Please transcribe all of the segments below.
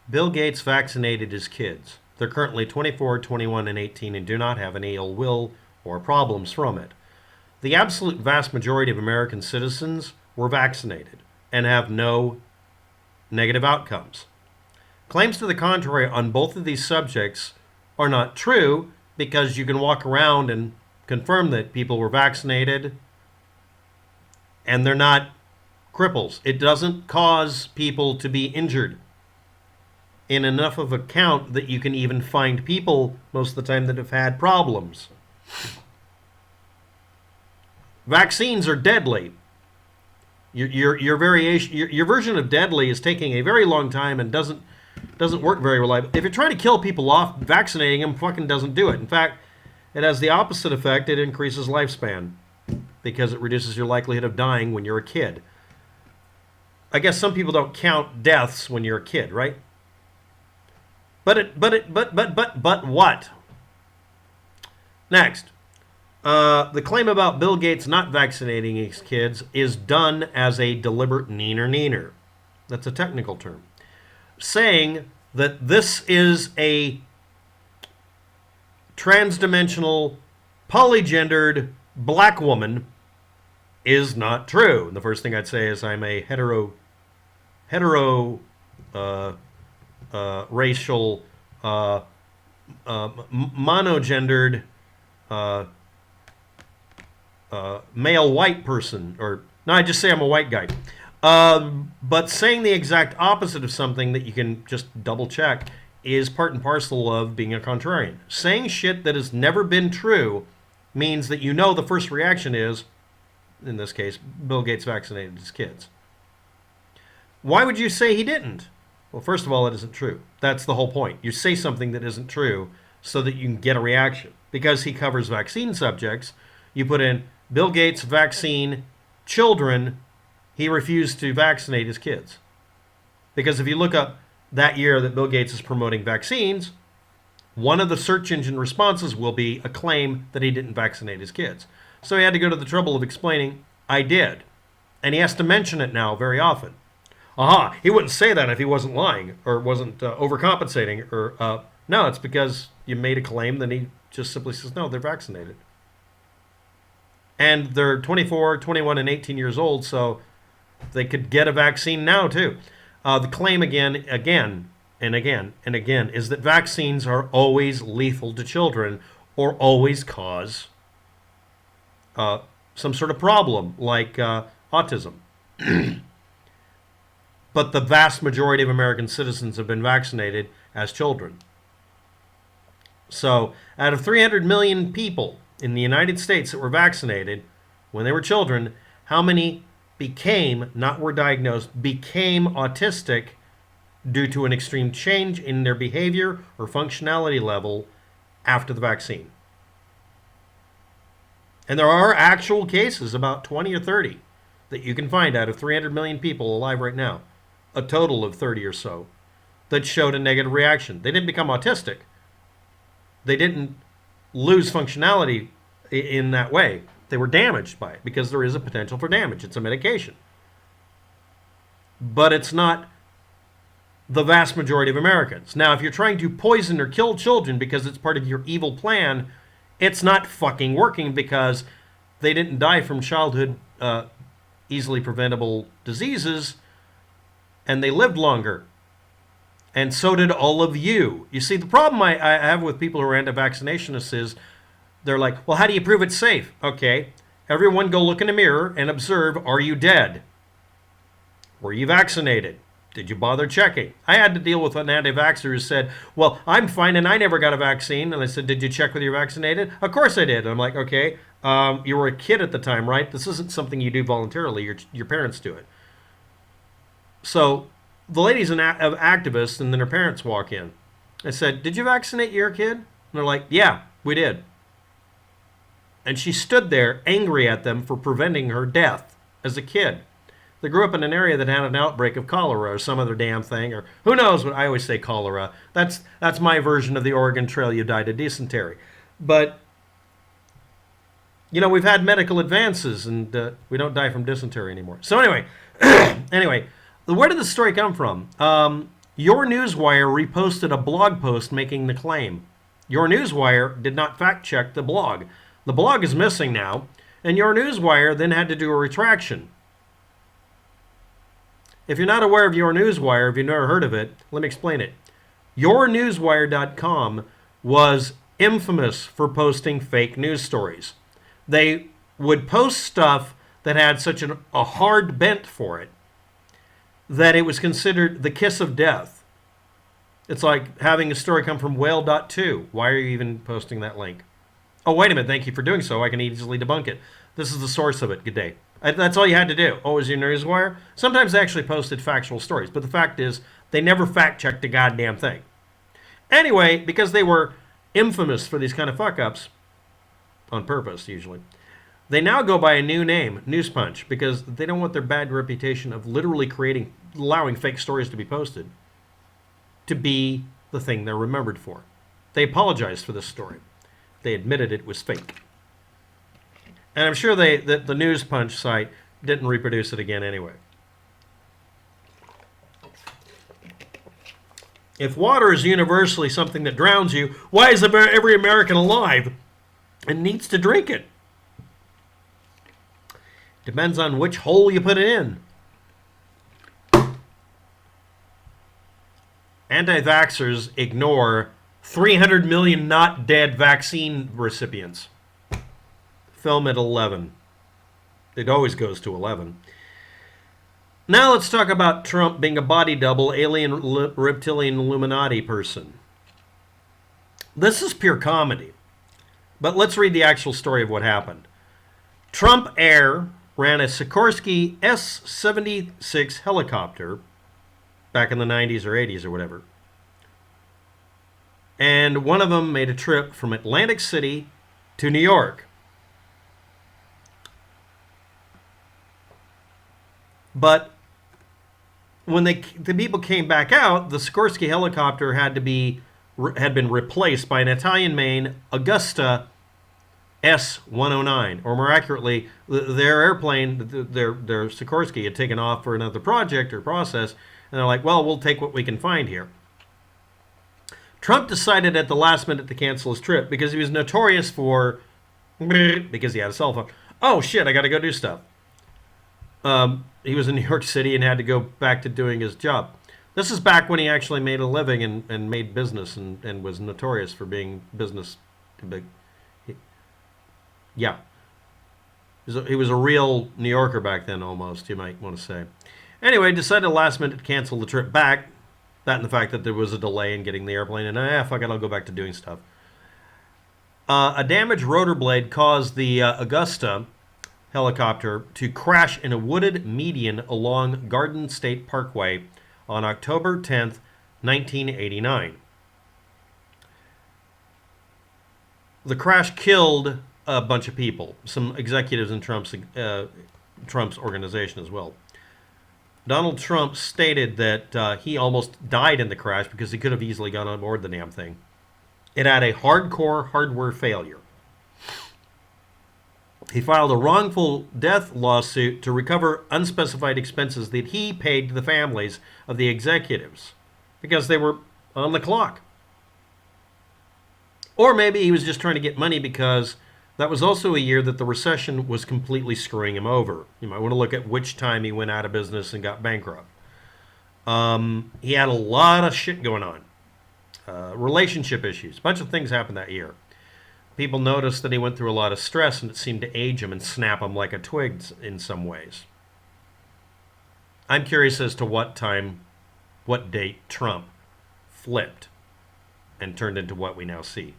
Bill Gates vaccinated his kids. They're currently 24, 21, and 18 and do not have any ill will or problems from it. The absolute vast majority of American citizens were vaccinated and have no negative outcomes. Claims to the contrary on both of these subjects are not true because you can walk around and confirm that people were vaccinated and they're not cripples. It doesn't cause people to be injured in enough of a count that you can even find people most of the time that have had problems. Vaccines are deadly. Your version of deadly is taking a very long time and doesn't work very reliably. If you're trying to kill people off, vaccinating them fucking doesn't do it. In fact, it has the opposite effect. It increases lifespan because it reduces your likelihood of dying when you're a kid. I guess some people don't count deaths when you're a kid, right? But what? Next, the claim about Bill Gates not vaccinating his kids is done as a deliberate neener. That's a technical term. Saying that this is a transdimensional, polygendered black woman is not true. And the first thing I'd say is I'm a racial, monogendered, male white person. Or, no, I just say I'm a white guy. But saying the exact opposite of something that you can just double check is part and parcel of being a contrarian. Saying shit that has never been true means that you know the first reaction is, in this case, Bill Gates vaccinated his kids. Why would you say he didn't? Well, first of all, it isn't true. That's the whole point. You say something that isn't true so that you can get a reaction. Because he covers vaccine subjects, you put in Bill Gates vaccine children, he refused to vaccinate his kids. Because if you look up that year that Bill Gates is promoting vaccines, one of the search engine responses will be a claim that he didn't vaccinate his kids. So he had to go to the trouble of explaining, I did. And he has to mention it now very often. Aha, he wouldn't say that if he wasn't lying or wasn't overcompensating. Or no, it's because you made a claim, then he just simply says, no, they're vaccinated. And they're 24, 21, and 18 years old, so they could get a vaccine now, too. The claim again, and again, is that vaccines are always lethal to children or always cause some sort of problem, like autism. But the vast majority of American citizens have been vaccinated as children. So, out of 300 million people in the United States that were vaccinated when they were children, how many became, not were diagnosed, became autistic due to an extreme change in their behavior or functionality level after the vaccine? And there are actual cases, about 20 or 30, that you can find out of 300 million people alive right now, a total of 30 or so, that showed a negative reaction. They didn't become autistic. They didn't lose functionality in that way. They were damaged by it because there is a potential for damage. It's a medication. But it's not the vast majority of Americans. Now, if you're trying to poison or kill children because it's part of your evil plan, it's not fucking working because they didn't die from childhood easily preventable diseases and they lived longer. And so did all of you. You see, the problem I have with people who are anti-vaccinationists is they're like, well, how do you prove it's safe? Okay, everyone go look in a mirror and observe, are you dead? Were you vaccinated? Did you bother checking? I had to deal with an anti-vaxxer who said, well, I'm fine and I never got a vaccine. And I said, did you check whether you're vaccinated? Of course I did. And I'm like, okay, you were a kid at the time, right? This isn't something you do voluntarily. Your parents do it. So the lady's an activist, and then her parents walk in. I said, did you vaccinate your kid? And they're like, yeah, we did. And she stood there angry at them for preventing her death as a kid. They grew up in an area that had an outbreak of cholera or some other damn thing, or who knows what. I always say cholera. That's my version of the Oregon Trail. You died of dysentery. But, you know, we've had medical advances, and we don't die from dysentery anymore. So anyway, where did the story come from? Your Newswire reposted a blog post making the claim. Your Newswire did not fact check the blog. The blog is missing now, and Your Newswire then had to do a retraction. If you're not aware of Your Newswire, if you've never heard of it, let me explain it. YourNewswire.com was infamous for posting fake news stories. They would post stuff that had such a hard bent for it that it was considered the kiss of death. It's like having a story come from whale.to. Why are you even posting that link? Oh, wait a minute. Thank you for doing so. I can easily debunk it. This is the source of it. Good day. That's all you had to do. Oh, is your Newswire? Sometimes they actually posted factual stories, but the fact is they never fact-checked a goddamn thing. Anyway, because they were infamous for these kind of fuck-ups, on purpose usually, they now go by a new name, News Punch, because they don't want their bad reputation of literally allowing fake stories to be posted to be the thing they're remembered for. They apologized for this story. They admitted it was fake. And I'm sure that the News Punch site didn't reproduce it again anyway. If water is universally something that drowns you, why is every American alive and needs to drink it? Depends on which hole you put it in. Anti-vaxxers ignore 300 million not dead vaccine recipients. Film at 11. It always goes to 11. Now let's talk about Trump being a body double, alien, reptilian Illuminati person. This is pure comedy. But let's read the actual story of what happened. Trump Air ran a Sikorsky S-76 helicopter back in the 90s or 80s or whatever. And one of them made a trip from Atlantic City to New York. But when the people came back out, the Sikorsky helicopter had been replaced by an Italian-made Augusta S-109, or more accurately, their airplane, their Sikorsky had taken off for another project or process, and they're like, well, we'll take what we can find here. Trump decided at the last minute to cancel his trip because he was notorious for, because he had a cell phone. Oh shit, I got to go do stuff. He was in New York City and had to go back to doing his job. This is back when he actually made a living and made business and was notorious for being business. Yeah. He was a real New Yorker back then, almost, you might want to say. Anyway, decided last minute to cancel the trip back. That and the fact that there was a delay in getting the airplane. And, fuck it, I'll go back to doing stuff. A damaged rotor blade caused the Augusta helicopter to crash in a wooded median along Garden State Parkway on October 10th, 1989. The crash killed a bunch of people, some executives in Trump's organization as well. Donald Trump stated that he almost died in the crash because he could have easily gone on board the damn thing. It had a hardcore hardware failure. He filed a wrongful death lawsuit to recover unspecified expenses that he paid to the families of the executives because they were on the clock. Or maybe he was just trying to get money because that was also a year that the recession was completely screwing him over. You might want to look at which time he went out of business and got bankrupt. He had a lot of shit going on. Relationship issues. A bunch of things happened that year. People noticed that he went through a lot of stress and it seemed to age him and snap him like a twig in some ways. I'm curious as to what date Trump flipped and turned into what we now see.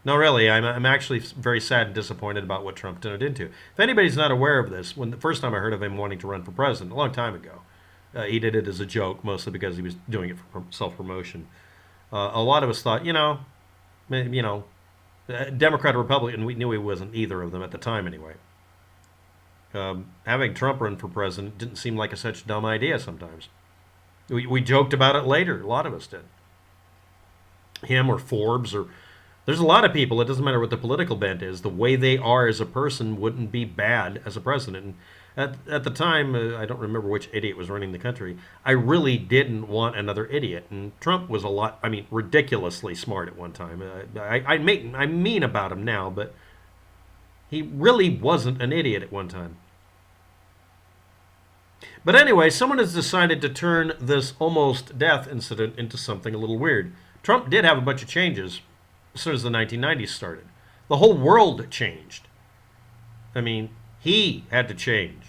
No, really, I'm actually very sad and disappointed about what Trump turned into. If anybody's not aware of this, when the first time I heard of him wanting to run for president, a long time ago, he did it as a joke, mostly because he was doing it for self-promotion. A lot of us thought, Democrat or Republican, we knew he wasn't either of them at the time anyway. Having Trump run for president didn't seem like such a dumb idea sometimes. We joked about it later, a lot of us did. Him or Forbes or... There's a lot of people, it doesn't matter what the political bent is, the way they are as a person wouldn't be bad as a president. At the time, I don't remember which idiot was running the country. I really didn't want another idiot, and Trump was ridiculously smart at one time. I'm mean about him now, but he really wasn't an idiot at one time. But anyway, someone has decided to turn this almost death incident into something a little weird. Trump did have a bunch of changes as soon as the 1990s started. The whole world changed. I mean, he had to change.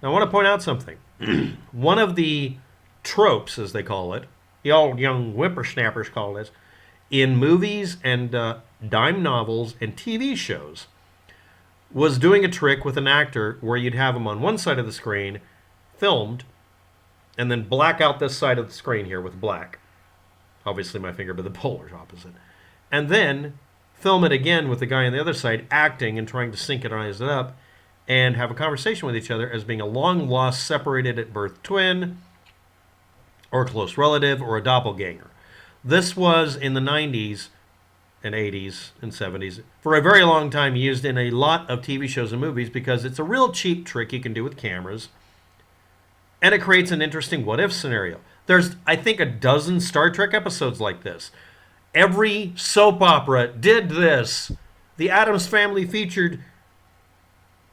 Now, I want to point out something. One of the tropes, as they call it, the old young whippersnappers call this, in movies and dime novels and TV shows, was doing a trick with an actor where you'd have him on one side of the screen, filmed, and then black out this side of the screen here with black. Obviously my finger, but the polar opposite. And then film it again with the guy on the other side acting and trying to synchronize it up and have a conversation with each other as being a long-lost, separated at birth twin or a close relative or a doppelganger. This was in the 90s and 80s and 70s for a very long time used in a lot of TV shows and movies because it's a real cheap trick you can do with cameras, and it creates an interesting what-if scenario. There's, I think, a dozen Star Trek episodes like this. Every soap opera did this. The Addams Family featured...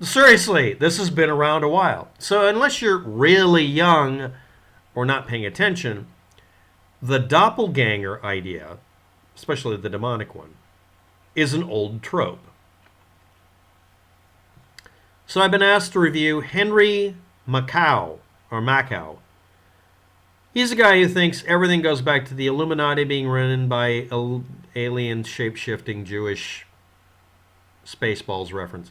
Seriously, this has been around a while. So unless you're really young or not paying attention, the doppelganger idea, especially the demonic one, is an old trope. So I've been asked to review Henry Macau. He's a guy who thinks everything goes back to the Illuminati being run by alien shape-shifting Jewish Spaceballs reference.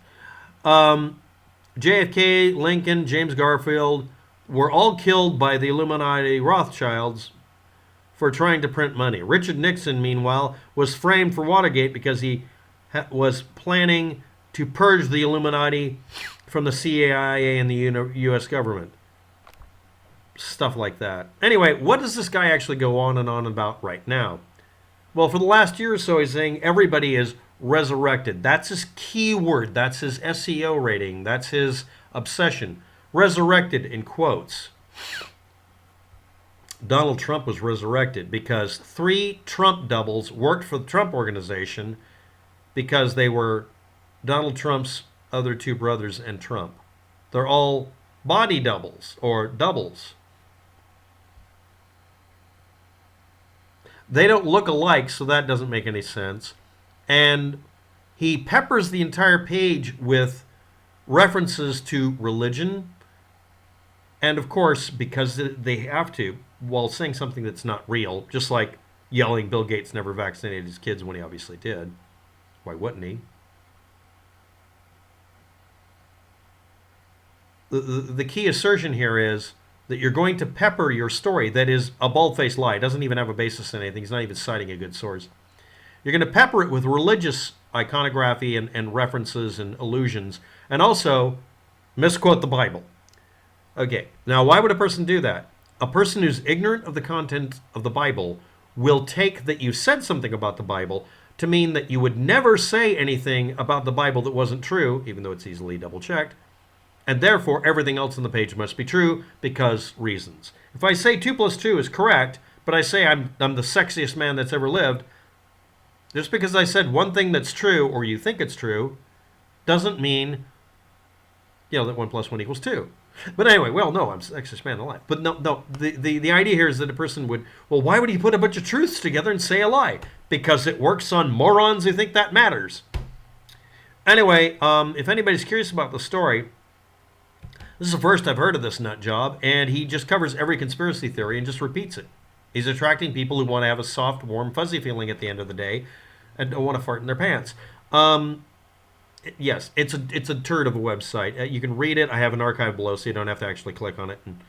JFK, Lincoln, James Garfield were all killed by the Illuminati Rothschilds for trying to print money. Richard Nixon, meanwhile, was framed for Watergate because he was planning to purge the Illuminati from the CIA and the U.S. government. Stuff like that. Anyway, what does this guy actually go on and on about right now? Well, for the last year or so, he's saying everybody is resurrected. That's his keyword. That's his SEO rating. That's his obsession. Resurrected in quotes. Donald Trump was resurrected because 3 Trump doubles worked for the Trump organization because they were Donald Trump's other 2 brothers and Trump. They're all body doubles or doubles. They don't look alike, so that doesn't make any sense. And he peppers the entire page with references to religion. And of course, because they have to, while saying something that's not real, just like yelling Bill Gates never vaccinated his kids when he obviously did. Why wouldn't he? The key assertion here is that you're going to pepper your story that is a bald-faced lie. It doesn't even have a basis in anything. He's not even citing a good source. You're going to pepper it with religious iconography and references and allusions, and also misquote the Bible. Okay, now why would a person do that? A person who's ignorant of the content of the Bible will take that you said something about the Bible to mean that you would never say anything about the Bible that wasn't true, even though it's easily double-checked, and therefore everything else on the page must be true because reasons. If I say 2 plus 2 is correct, but I say I'm the sexiest man that's ever lived, just because I said one thing that's true or you think it's true doesn't mean, that 1 plus 1 equals 2. But anyway, well, no, I'm the sexiest man alive. But no, the idea here is that a person would, well, why would he put a bunch of truths together and say a lie? Because it works on morons who think that matters. Anyway, if anybody's curious about the story, this is the first I've heard of this nut job, and he just covers every conspiracy theory and just repeats it. He's attracting people who want to have a soft, warm, fuzzy feeling at the end of the day and don't want to fart in their pants. Yes, it's a turd of a website. You can read it. I have an archive below, so you don't have to actually click on it. And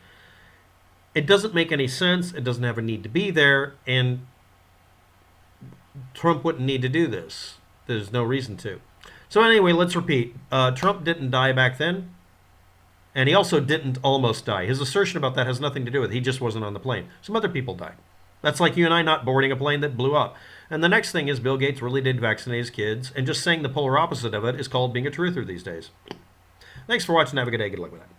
it doesn't make any sense. It doesn't have a need to be there, and Trump wouldn't need to do this. There's no reason to. So anyway, let's repeat. Trump didn't die back then, and he also didn't almost die. His assertion about that has nothing to do with it. He just wasn't on the plane. Some other people died. That's like you and I not boarding a plane that blew up. And the next thing is Bill Gates really did vaccinate his kids, and just saying the polar opposite of it is called being a truther these days. Thanks for watching. Have a good day. Good luck with that.